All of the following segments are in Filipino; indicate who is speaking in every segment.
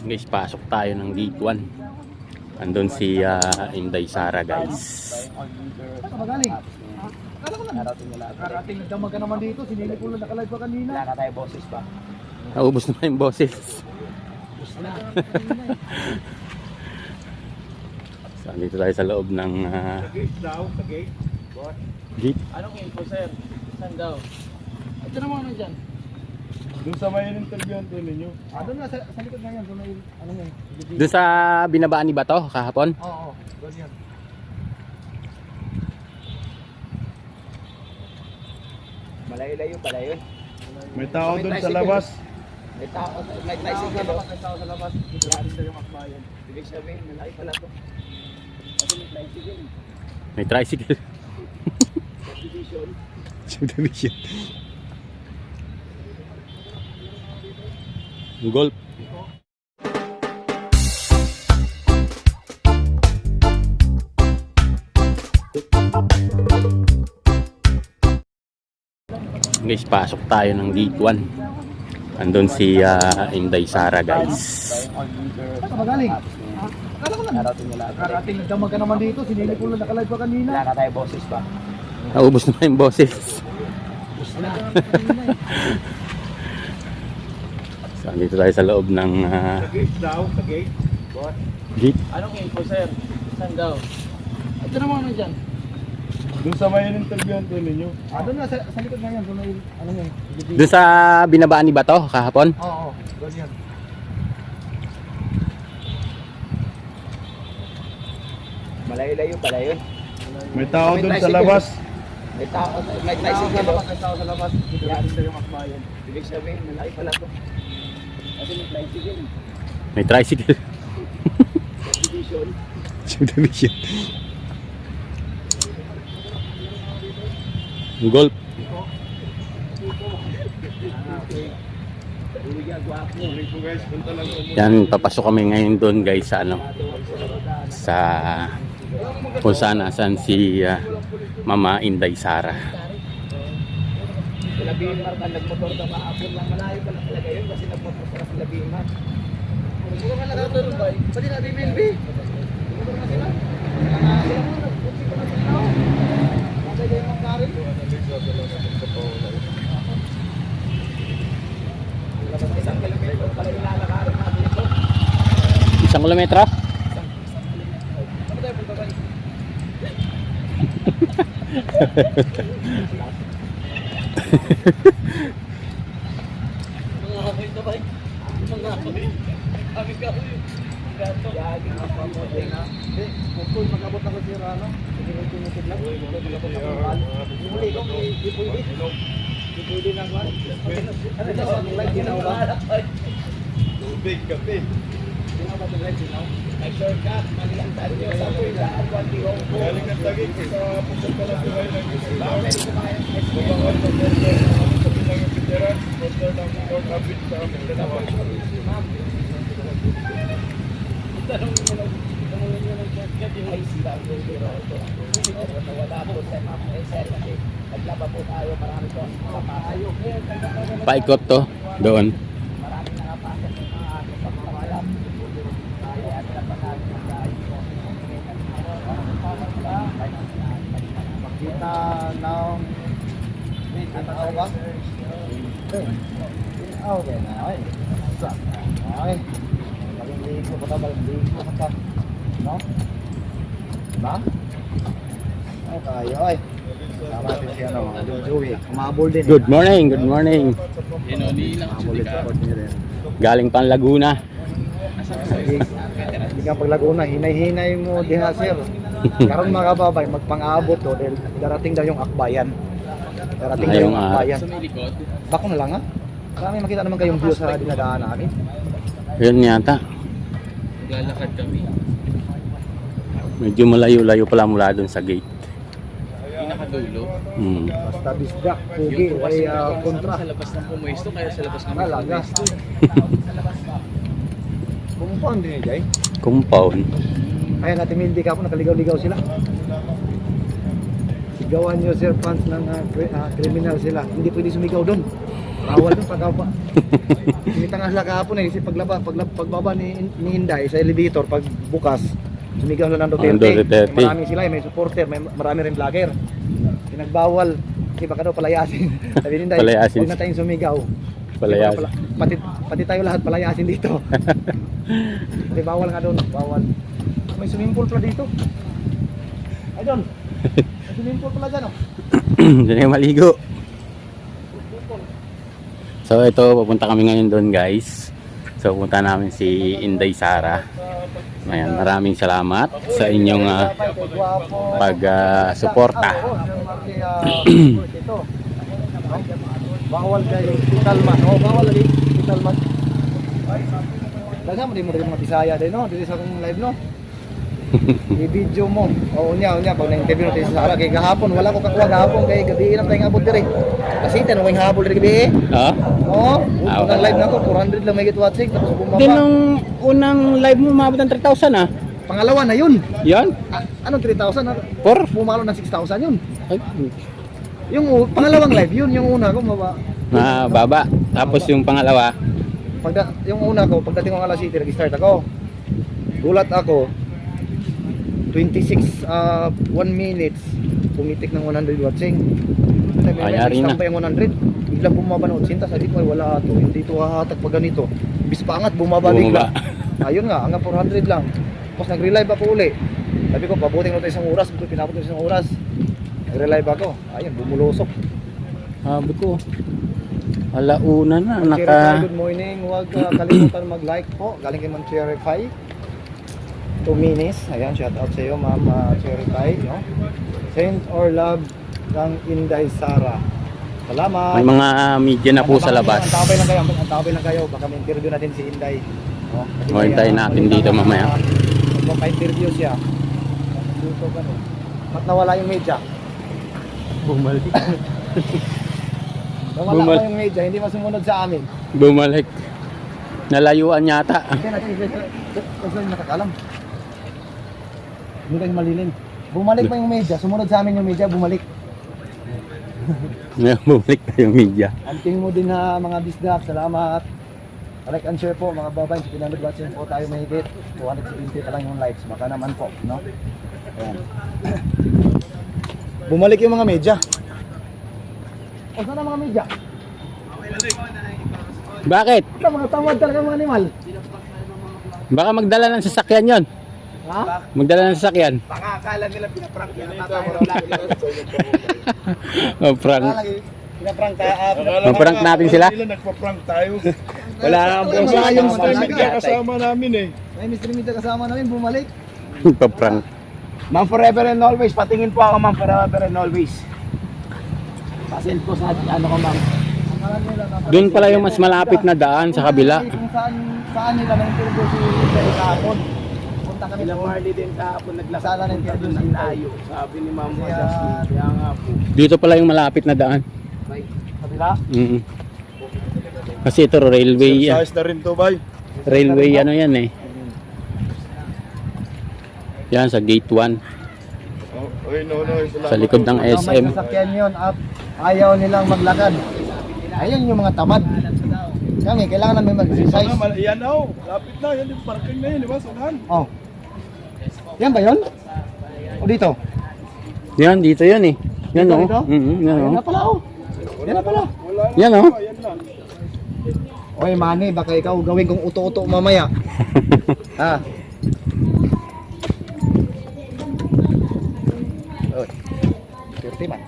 Speaker 1: Guys, pasok tayo ng gate 1. Andun si Inday Sara, guys.
Speaker 2: Saan ka magaling? Kala ko lang. Karating damag ka naman dito. Sinili ko lang nakalive pa kanina.
Speaker 3: Wala na tayo boses pa.
Speaker 1: Naubos na yung boses. So, dito tayo sa loob ng gate.
Speaker 3: Anong info, sir? Saan daw?
Speaker 2: Ito naman ano dyan?
Speaker 4: Doon sa may interview to ninyo.
Speaker 2: Doon na, sa likod na yan. Doon na yung, ano yan?
Speaker 1: Doon sa binabaan ni Bato kahapon.
Speaker 2: Oo, doon yan.
Speaker 3: Malayo-layo pala yun.
Speaker 4: May tao doon sa labas.
Speaker 3: May tao, may
Speaker 2: May tao
Speaker 3: tricycle.
Speaker 2: sa labas. Dito na rin yung akbayan.
Speaker 3: Ibig sabihin, malaki pala to. Kasi may tricycle.
Speaker 1: May tricycle.
Speaker 3: Subdivision.
Speaker 1: Subdivision. Golf. Guys, pasok tayo ng gate 1. Andun si Inday Sara, guys.
Speaker 2: Saan ka magaling? Kala ko lang.
Speaker 3: Narating nila.
Speaker 2: Karating damag ka naman dito. Sinili ko lang nakalive pa kanina.
Speaker 3: Wala na tayo boses pa.
Speaker 1: Naubos na yung boses. So, dito tayo sa loob ng
Speaker 4: Gate daw, sa gate.
Speaker 1: gate.
Speaker 3: Anong info, sir? Saan daw?
Speaker 2: Ito naman ano dyan?
Speaker 4: Doon sa may interview to ninyo.
Speaker 2: Doon na, sa likod na yan. Doon na yung, ano yan?
Speaker 1: Doon sa binabaan ni Bato kahapon.
Speaker 2: Oo, doon yan.
Speaker 3: Malayo-layo pala yun.
Speaker 4: May tao
Speaker 3: May
Speaker 4: doon sa
Speaker 3: tricycle.
Speaker 4: labas.
Speaker 3: May tao, may
Speaker 2: May tao sa
Speaker 3: tricycle.
Speaker 2: labas. May tao sa labas. Dito na rin yung akbayan.
Speaker 3: Ibig sabihin, malaki pala to. Kasi may tricycle.
Speaker 1: May tricycle.
Speaker 3: Subdivision.
Speaker 1: Subdivision. Golf.
Speaker 4: Ito guys, punta lang po.
Speaker 1: Yan, papasok kami ngayon doon, guys, sa ano, sa kung saan si Mama Inday Sara.
Speaker 3: Sila Bimar ka nagmotor na maapon lang. Malayo pala talaga yun kasi nagmotor para sila Bimar.
Speaker 2: Siguro ka nakatulog ba? Pwede natin MLB. Siguro na sila. Bakit kayo magkarin?
Speaker 3: Isang kilometro pala yung lalakarin natin ito.
Speaker 1: 1 kilometro?
Speaker 2: Ano tayo punta ba? Mga hamoy na ba? Mga hamoy. Kami ka uy. Gato.
Speaker 3: Yagi na pamote na.
Speaker 2: Kung magabot ako si Rano, hindi ko tinutid lang. Magabot ako ng bal. Muli ko, hindi pwede. Hindi pwede na ba? Ano na sa live, ginaw ba?
Speaker 4: Tubig, kape.
Speaker 2: Ginaw ba sa live, ginaw?
Speaker 3: May shortcut. Mali ang daan nyo sa Puylaan. Kuwanti Hong Kong.
Speaker 4: Galing ang tagig sa pupunta lang po kayo ng gusto.
Speaker 3: Pwede kumain.
Speaker 4: Bumangon sa border. Ano sa bilang yung veteran. Border ng Port Abit sa Mindanao.
Speaker 3: Ay sila ang pero ito. Wala po sa mga sir kasi naglaba po tayo. Marami po ang papayo.
Speaker 1: Paikot to, doon.
Speaker 3: Marami nakapasok ng mga pagmamalam. Kaya sila pa natin ang dahil po.
Speaker 2: Kita ng tao ba? Okay na, okay. Okay. Balindi ko pa, balindi ko pa. No? Diba? Ay, tayo, ay. Tama natin siya, no? Joey, kumabol din.
Speaker 1: Good morning, good morning.
Speaker 2: Kumabol din support niya rin.
Speaker 1: Galing pang Laguna.
Speaker 2: Hindi ka pag Laguna, hinay-hinay mo diha, sir. Karon mga kababay, magpang-abot to dahil darating daw yung akbayan. Darating daw yung akbayan. Bako na lang ha. Marami makita naman kayong view sa dinadaan namin.
Speaker 1: Yun yata.
Speaker 3: Lalakad kami.
Speaker 1: Medyo malayo-layo pala mula doon sa gate.
Speaker 3: Pinakadulo.
Speaker 2: Basta bisdak, pugi, ay kontra.
Speaker 3: Sa labas ng pumuesto kaya sa labas ng
Speaker 2: Talaga. Compound din eh, Jay.
Speaker 1: Compound.
Speaker 2: Kaya natin hindi ka po, nakaligaw-ligaw sila. Sigawan nyo sir, fans ng criminal sila. Hindi pwede sumigaw doon. Bawal yung pagbaba. Sumitang sila kahapon eh. Kasi pagbaba ni Inday sa elevator, pag bukas, sumigaw sila ng Duterte.
Speaker 1: Duterte.
Speaker 2: Marami sila eh, may supporter, marami rin vlogger. Pinagbawal. Kasi baka daw palayasin. Sabi ni Inday,
Speaker 1: Palayasin.
Speaker 2: huwag na tayong sumigaw.
Speaker 1: Palayasin.
Speaker 2: Pati tayo lahat palayasin dito. Kasi bawal nga doon, bawal. May swimming pool pala dito. Ay doon. May swimming pool pala dyan oh.
Speaker 1: Diyan yung maligo. So ito, pupunta kami ngayon doon guys. So pupunta namin si Inday Sara. Ayan, maraming salamat sa inyong pag-suporta.
Speaker 2: Bawal kayo, Italman. Oh, bawal lagi, Italman. Daga mo din mga Bisaya din no, dito sa akong live no. I-video mo. Oo niya, pag na-interview natin sa Sara kay gahapon, wala ko kakuha gahapon kay gabi lang tayong abot dire. Kasi tanong yung habol dire gabi.
Speaker 1: Ha?
Speaker 2: Oo, unang live na ko 400 lang may get watching tapos bumaba.
Speaker 1: Din nung unang live mo umabot ng 3,000 ah.
Speaker 2: Pangalawa na yun.
Speaker 1: Yan?
Speaker 2: Anong 3,000?
Speaker 1: Por?
Speaker 2: Pumalo ng 6,000 yun.
Speaker 1: Ay,
Speaker 2: Yung pangalawang live yun, yung una ko maba.
Speaker 1: baba. Tapos yung pangalawa,
Speaker 2: Yung una ko, pagdating ko ng Alas City, nag-start ako. Gulat ako. 26 1 minutes pumitik ng 100 watching.
Speaker 1: Ayari na.
Speaker 2: Sampay ang 100. Biglang bumaba ng 80. Sabi ko, ay wala ito. Hindi ito hahatag pag ganito. Bis pa angat, bumaba bigla. Ayun nga, hanggang 400 lang. Tapos nag-relive ako uli. Sabi ko, pabuting natin isang oras. Pinapot natin isang oras. Nag-relive ako. Ayun, bumulusok.
Speaker 1: sabi ko, alauna na,
Speaker 2: Good morning. Huwag kalimutan mag-like po. Galing kay Ma'am Cherify. 2 minutes. Ayan, shout out sa iyo, Ma'am Cherify. No? Send or love ng Inday Sara. Salamat.
Speaker 1: may mga media na po sa labas.
Speaker 2: Antabay lang kayo. Baka may interview natin si Inday. No?
Speaker 1: Hintayin natin dito mamaya.
Speaker 2: Magpa-interview siya. Dito ka no. Ba't nawala yung media?
Speaker 1: Bumalik.
Speaker 2: Nawala pa yung media. Hindi masumunod sa amin.
Speaker 1: Bumalik. Nalayuan yata.
Speaker 2: Kasi natin nakakalam. Hindi kayo malilin. Bumalik pa yung media. Sumunod sa amin yung media. Bumalik.
Speaker 1: Bumalik pa yung media.
Speaker 2: Anting mo din na mga bisdak. Salamat. Like and share po mga babae. 1,500 watching po tayo mahigit. 270 pa lang yung likes. Baka naman po. No? Ayan. Bumalik yung mga media. O saan ang mga media?
Speaker 1: Bakit?
Speaker 2: Ito mga tamad talaga mga animal.
Speaker 1: Baka magdala ng sasakyan yon.
Speaker 2: Ha?
Speaker 1: Magdala ng sasakyan.
Speaker 3: Baka akala nila pinaprank yan.
Speaker 1: Oh, prank.
Speaker 2: Pinaprank tayo.
Speaker 1: Maprank natin sila.
Speaker 4: Nagpa-prank tayo.
Speaker 3: Wala nang
Speaker 2: Wala
Speaker 3: puso.
Speaker 2: yung
Speaker 4: Mr. Media kasama namin eh.
Speaker 2: May Mr. Media kasama namin. Bumalik.
Speaker 1: Paprank.
Speaker 3: Ma'am forever and always. Patingin po ako ma'am forever and always. Pasend po sa ano ko ma'am.
Speaker 1: Doon pala yung mas malapit na daan sa kabila.
Speaker 2: Kung saan nila na-interview si Inday kahapon. Punta kami
Speaker 3: Sila
Speaker 2: doon.
Speaker 3: Marley din kahapon
Speaker 2: Sala
Speaker 3: naglakad
Speaker 2: ng interview
Speaker 3: ng
Speaker 2: si Inday.
Speaker 3: layo. Sabi ni Ma'am
Speaker 2: Kaya-
Speaker 3: Justin. Kaya nga po.
Speaker 1: Dito pala yung malapit na daan.
Speaker 2: Kabila.
Speaker 1: Mm. Kasi ito railway.
Speaker 4: Size na rin to, bay.
Speaker 1: Railway ano yan eh. Yan sa gate 1.
Speaker 4: Oh, oy, no, salamat.
Speaker 1: Sa likod ng
Speaker 2: May
Speaker 1: SM.
Speaker 2: sasakyan yun at ayaw nilang maglakad. Ayun yung mga tamad. Kami, kailangan namin mag-exercise.
Speaker 4: Yan oh, lapit na. Yan yung parking na yun, di ba? Sunahan.
Speaker 2: Oh. Yan ba yun? O dito?
Speaker 1: Yan, dito yan eh. Yan
Speaker 2: Dito,
Speaker 1: o.
Speaker 2: dito?
Speaker 1: Yan
Speaker 2: Yan
Speaker 1: o.
Speaker 2: na pala oh. Yan na pala.
Speaker 4: Wala na.
Speaker 1: Yan o.
Speaker 4: Yan na.
Speaker 2: Oy, Manny, baka ikaw gawin kong uto-uto mamaya. Ha? Oy. 30 man.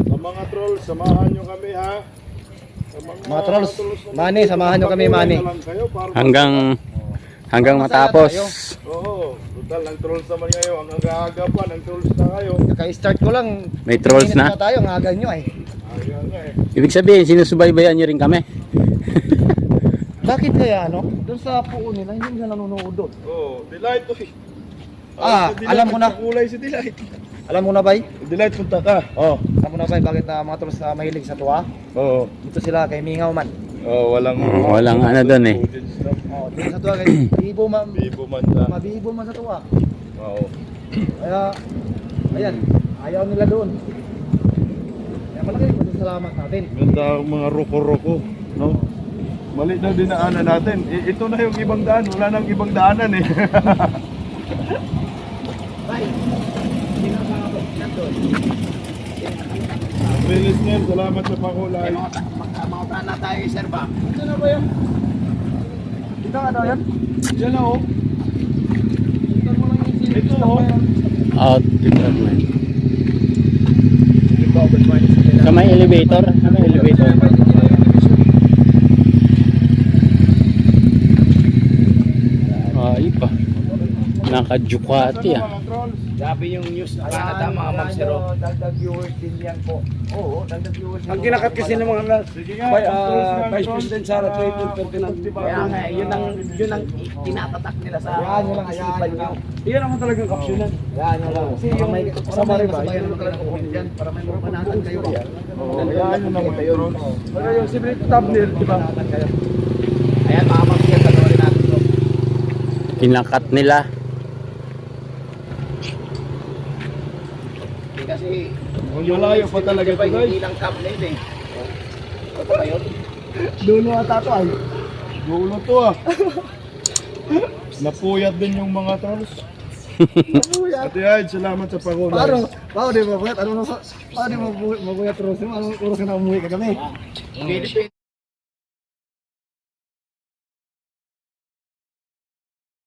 Speaker 4: Sa mga trolls, samahan nyo kami ha. Sa
Speaker 2: Mga trolls, Manny, samahan nyo kami, Manny.
Speaker 4: Lang kayo para
Speaker 1: Hanggang matapos.
Speaker 4: Oo, total ang trolls naman kayo. Ang aga-aga pa, ng trolls na kayo.
Speaker 2: Kaka-start ko lang.
Speaker 1: May trolls
Speaker 2: 10 minutes
Speaker 1: na.
Speaker 2: tayo, ang aga nyo eh.
Speaker 4: Ayan nga eh.
Speaker 1: Ibig sabihin, sinusubaybayan nyo rin kami.
Speaker 2: Bakit kaya ano? Doon sa puo nila, hindi nila nanonood doon.
Speaker 4: Oo, Delight to eh.
Speaker 2: Ah,
Speaker 4: si Delight,
Speaker 2: alam ko na.
Speaker 4: nagkulay si Delight.
Speaker 2: Alam mo na bay?
Speaker 4: Delight, punta ka. Oo.
Speaker 2: Alam mo na bay, bakit mga trolls mahilig sa tuwa?
Speaker 4: Oo.
Speaker 2: Dito sila kay Mingaw man.
Speaker 4: Oo, walang...
Speaker 1: Walang ano doon eh.
Speaker 2: Oh, dito sa tuwa kay Bibo man.
Speaker 4: Bibo man na.
Speaker 2: Mabibo man sa tuwa.
Speaker 4: Oo.
Speaker 2: Kaya, ayan, ayaw nila doon. Malaki rin salamat natin.
Speaker 4: Ganda ang mga roko-roko, no? Mali na dinaanan natin. Ito na yung ibang daan. Wala nang ibang daanan eh.
Speaker 3: Bye. Sino ang mga nandun?
Speaker 4: Bilis niyan. Salamat sa pakulay.
Speaker 3: Mga na tayo, sir ba?
Speaker 2: Ito na ba yan? Ito ano yan?
Speaker 4: Yan na oh.
Speaker 2: Ito mo lang yung silip.
Speaker 4: Ito oh.
Speaker 1: Out department.
Speaker 3: Ito, good morning sa nila.
Speaker 1: Sa may elevator. Sa may elevator. Ay pa. Naka-Ducati ah.
Speaker 4: Mga trolls.
Speaker 3: Sabi yung news na Canada, mga ma'am zero.
Speaker 2: Dagdag viewers din yan po. Oo, dagdag viewers.
Speaker 5: Ang kinakat kasi ng mga
Speaker 4: Sige nga.
Speaker 5: Vice President Sara Clayton Ferdinand.
Speaker 3: Kaya nga, yun ang tinatatak nila sa
Speaker 2: Hayaan nyo lang, hayaan nyo lang.
Speaker 5: Iyan ang talagang kapsyunan.
Speaker 2: Hayaan nyo lang. Kasi yung may kasama rin ba? Yan mo talaga kukunin dyan para may mga panatan kayo.
Speaker 4: Oo, hayaan nyo na mga trolls.
Speaker 5: Pero yung si Brito Tabner, di ba?
Speaker 3: Ayan, mga ma'am zero, tanongin natin to.
Speaker 1: Kinakat nila.
Speaker 3: Kasi,
Speaker 4: Malayo pa talaga ito guys.
Speaker 3: hindi lang cabinet eh. Ito ba yun?
Speaker 2: Dulo ata to ay.
Speaker 4: Gulo to ah. Napuyat din yung mga trolls. Ate Ayd, salamat sa pakulay.
Speaker 2: Paano di mabuyat? Ano na sa? Paano di mabuyat terus? Ano oras ka na umuwi kagabi?
Speaker 3: Philippines.